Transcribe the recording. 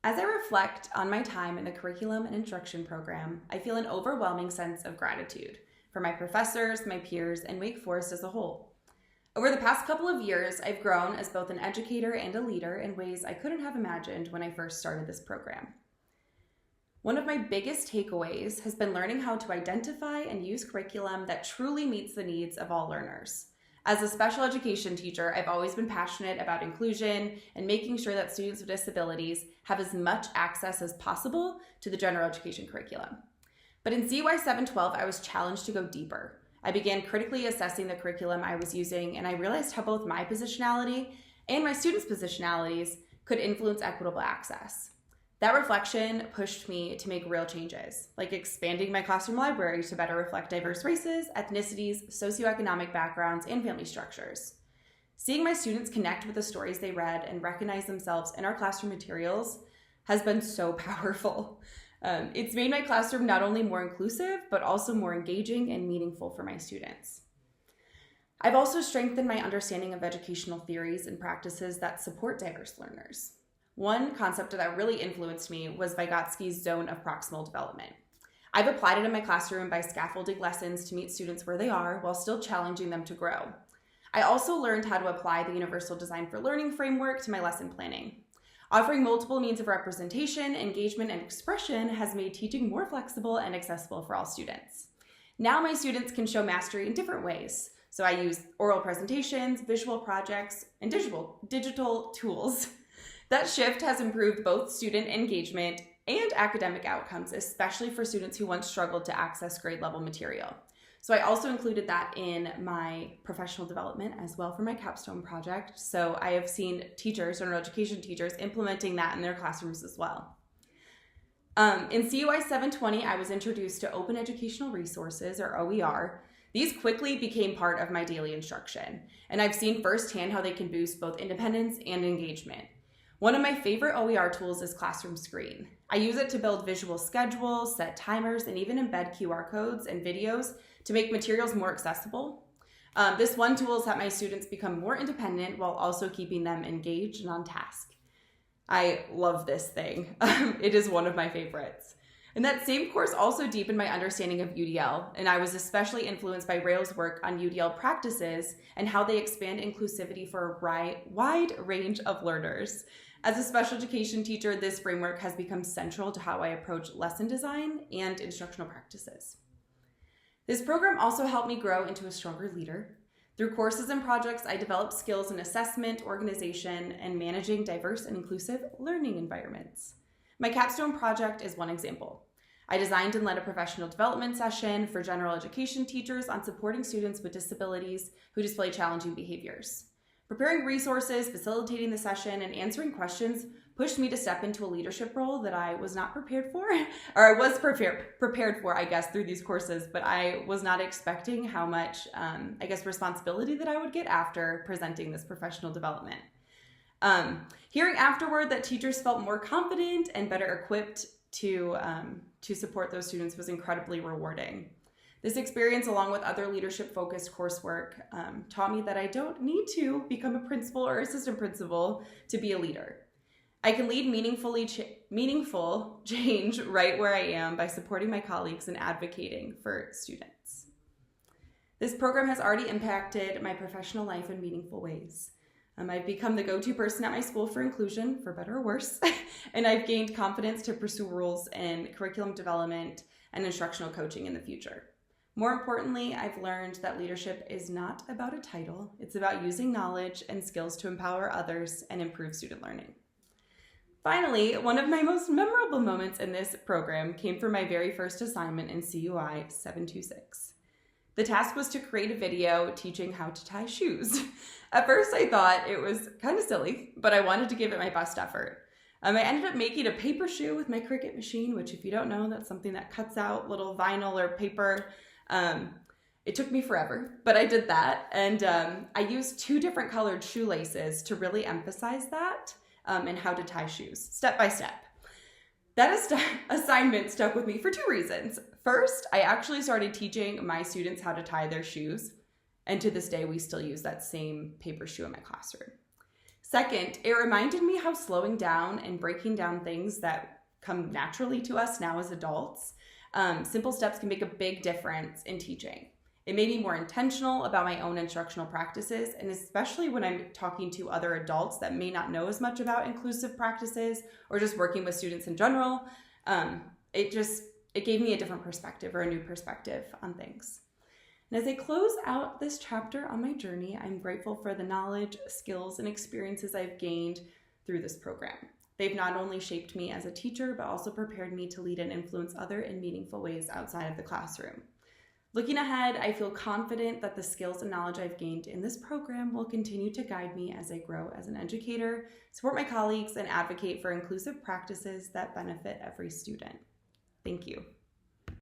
As I reflect on my time in the curriculum and instruction program, I feel an overwhelming sense of gratitude for my professors, my peers, and Wake Forest as a whole. Over the past couple of years, I've grown as both an educator and a leader in ways I couldn't have imagined when I first started this program. One of my biggest takeaways has been learning how to identify and use curriculum that truly meets the needs of all learners. As a special education teacher, I've always been passionate about inclusion and making sure that students with disabilities have as much access as possible to the general education curriculum. But in CY 712, I was challenged to go deeper. I began critically assessing the curriculum I was using, and I realized how both my positionality and my students' positionalities could influence equitable access. That reflection pushed me to make real changes, like expanding my classroom library to better reflect diverse races, ethnicities, socioeconomic backgrounds, and family structures. Seeing my students connect with the stories they read and recognize themselves in our classroom materials has been so powerful. It's made my classroom not only more inclusive, but also more engaging and meaningful for my students. I've also strengthened my understanding of educational theories and practices that support diverse learners. One concept that really influenced me was Vygotsky's zone of proximal development. I've applied it in my classroom by scaffolding lessons to meet students where they are while still challenging them to grow. I also learned how to apply the Universal Design for Learning framework to my lesson planning. Offering multiple means of representation, engagement, and expression has made teaching more flexible and accessible for all students. Now my students can show mastery in different ways. So I use oral presentations, visual projects, and digital tools. That shift has improved both student engagement and academic outcomes, especially for students who once struggled to access grade level material. So I also included that in my professional development as well for my Capstone project. So I have seen teachers, general education teachers, implementing that in their classrooms as well. In CUI 720, I was introduced to Open Educational Resources, or OER. These quickly became part of my daily instruction, and I've seen firsthand how they can boost both independence and engagement. One of my favorite OER tools is Classroom Screen. I use it to build visual schedules, set timers, and even embed QR codes and videos to make materials more accessible. This one tool has helped my students become more independent while also keeping them engaged and on task. I love this thing. It is one of my favorites. And that same course also deepened my understanding of UDL, and I was especially influenced by Rail's work on UDL practices and how they expand inclusivity for a wide range of learners. As a special education teacher, this framework has become central to how I approach lesson design and instructional practices. This program also helped me grow into a stronger leader. Through courses and projects, I developed skills in assessment, organization, and managing diverse and inclusive learning environments. My Capstone project is one example. I designed and led a professional development session for general education teachers on supporting students with disabilities who display challenging behaviors. Preparing resources, facilitating the session, and answering questions pushed me to step into a leadership role that I was not prepared for, or I was prepared for, I guess, through these courses, but I was not expecting how much, responsibility that I would get after presenting this professional development. Hearing afterward that teachers felt more confident and better equipped to support those students was incredibly rewarding. This experience, along with other leadership-focused coursework, taught me that I don't need to become a principal or assistant principal to be a leader. I can lead meaningful change right where I am by supporting my colleagues and advocating for students. This program has already impacted my professional life in meaningful ways. I've become the go-to person at my school for inclusion, for better or worse, and I've gained confidence to pursue roles in curriculum development and instructional coaching in the future. More importantly, I've learned that leadership is not about a title. It's about using knowledge and skills to empower others and improve student learning. Finally, one of my most memorable moments in this program came from my very first assignment in CUI 726. The task was to create a video teaching how to tie shoes. At first, I thought it was kind of silly, but I wanted to give it my best effort. I ended up making a paper shoe with my Cricut machine, which if you don't know, that's something that cuts out little vinyl or paper. It took me forever, but I did that. And I used 2 different colored shoelaces to really emphasize that and how to tie shoes, step by step. That assignment stuck with me for 2 reasons. First, I actually started teaching my students how to tie their shoes, and to this day, we still use that same paper shoe in my classroom. Second, it reminded me how slowing down and breaking down things that come naturally to us now as adults, simple steps can make a big difference in teaching. It made me more intentional about my own instructional practices, and especially when I'm talking to other adults that may not know as much about inclusive practices or just working with students in general, it gave me a different perspective or a new perspective on things. And as I close out this chapter on my journey, I'm grateful for the knowledge, skills, and experiences I've gained through this program. They've not only shaped me as a teacher, but also prepared me to lead and influence others in meaningful ways outside of the classroom. Looking ahead, I feel confident that the skills and knowledge I've gained in this program will continue to guide me as I grow as an educator, support my colleagues, and advocate for inclusive practices that benefit every student. Thank you.